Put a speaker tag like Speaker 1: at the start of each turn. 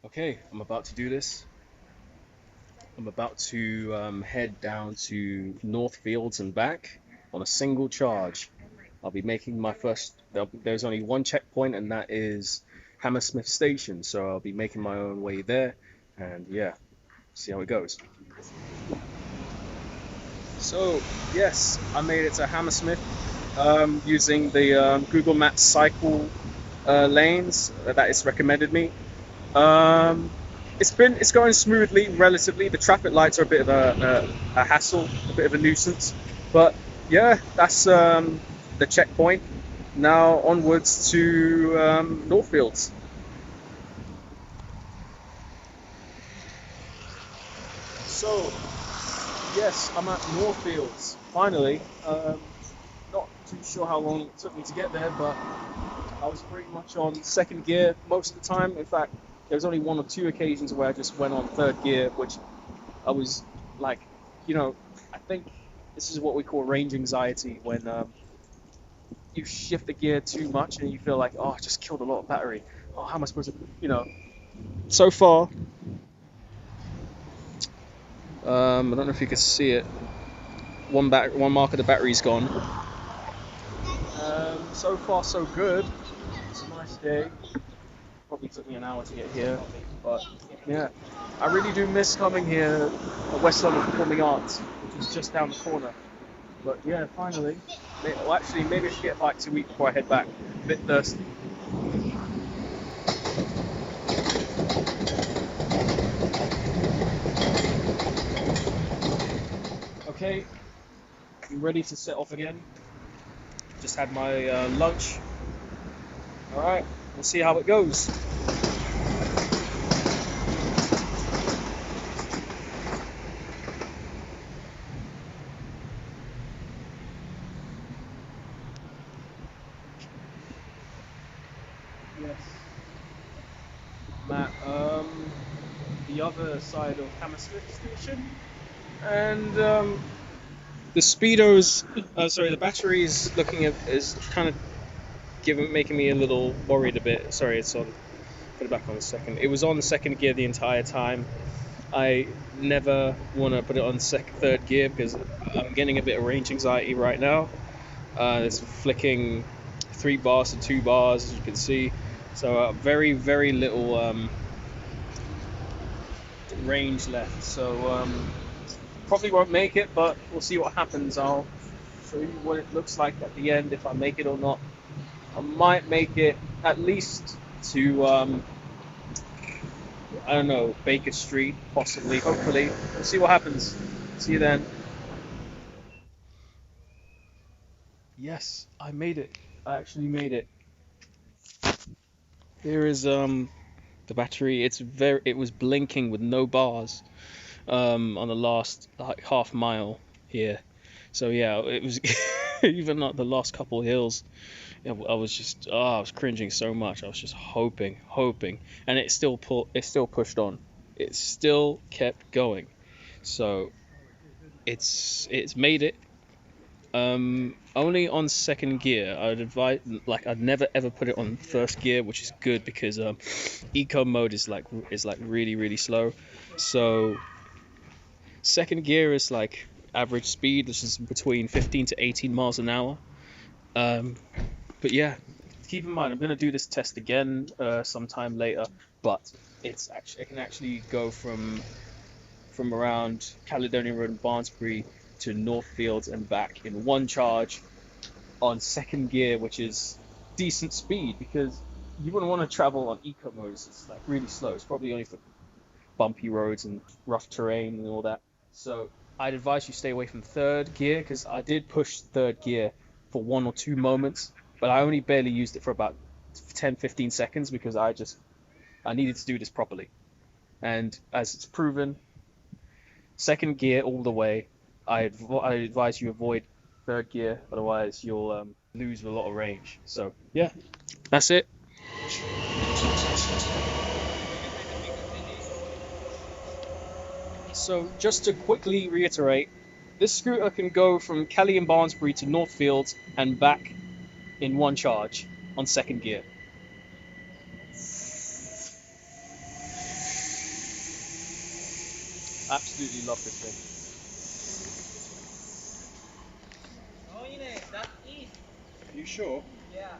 Speaker 1: Okay, I'm about to do this. I'm about to head down to Northfields and back on a single charge. I'll be making my first. There's only one checkpoint, and that is Hammersmith Station. So I'll be making my own way there, and yeah, see how it goes. So yes, I made it to Hammersmith using the Google Maps cycle lanes that it's recommended me. Um, it's going smoothly relatively. The traffic lights are a bit of a hassle, a bit of a nuisance, but yeah, that's the checkpoint. Now onwards to Northfields. So yes, I'm at Northfields finally. Not too sure how long it took me to get there, but I was pretty much on second gear most of the time. In fact, there was only one or two occasions where I just went on third gear, which I was like, I think this is what we call range anxiety when you shift the gear too much and you feel like, oh, I just killed a lot of battery. Oh, how am I supposed to, So far, I don't know if you can see it. One mark of the battery's gone. So far, so good. It's a nice day. Probably took me an hour to get here, but yeah, I really do miss coming here at West London Performing Arts, which is just down the corner. But yeah, finally. Well, actually, maybe I should get a bite to eat before I head back. A bit thirsty. Okay, I'm ready to set off again. Just had my lunch. All right, we'll see how it goes. Yes, Matt. The other side of Hammersmith Station, and the speedos. The battery is is kind of making me a little worried a bit. Sorry, it's on. Put it back on a second. It was on second gear the entire time. I never want to put it on third gear because I'm getting a bit of range anxiety right now. It's flicking 3 bars to 2 bars, as you can see. So very, very little range left. So probably won't make it, but we'll see what happens. I'll show you what it looks like at the end, if I make it or not. I might make it at least to I don't know, Baker Street, possibly, hopefully. We'll see what happens. See you then. Yes, I made it. I actually made it. Here is the battery. It was blinking with no bars on the last like half mile here. So yeah, it was even at the last couple hills. I was just I was cringing so much. I was just hoping, and it still pushed on. It still kept going. So it's made it. Only on second gear. I'd advise, like, I'd never ever put it on first gear, which is good because eco mode is like really really slow. So second gear is like average speed, which is between 15 to 18 miles an hour. Um, but yeah, keep in mind I'm gonna do this test again sometime later, but it can actually go from around Caledonia Road and Barnsbury to Northfields and back in one charge on second gear, which is decent speed because you wouldn't want to travel on eco modes. It's like really slow. It's probably only for bumpy roads and rough terrain and all that. So I'd advise you stay away from third gear because I did push third gear for 1 or 2 moments, but I only barely used it for about 10-15 seconds because I needed to do this properly. And as it's proven, second gear all the way. I advise you avoid third gear, otherwise you'll lose a lot of range. So yeah, that's it. So just to quickly reiterate, this scooter can go from Kelly and Barnsbury to Northfields and back in one charge on second gear. Absolutely love this thing.
Speaker 2: Oh, that's east.
Speaker 3: Are you sure?
Speaker 2: Yeah.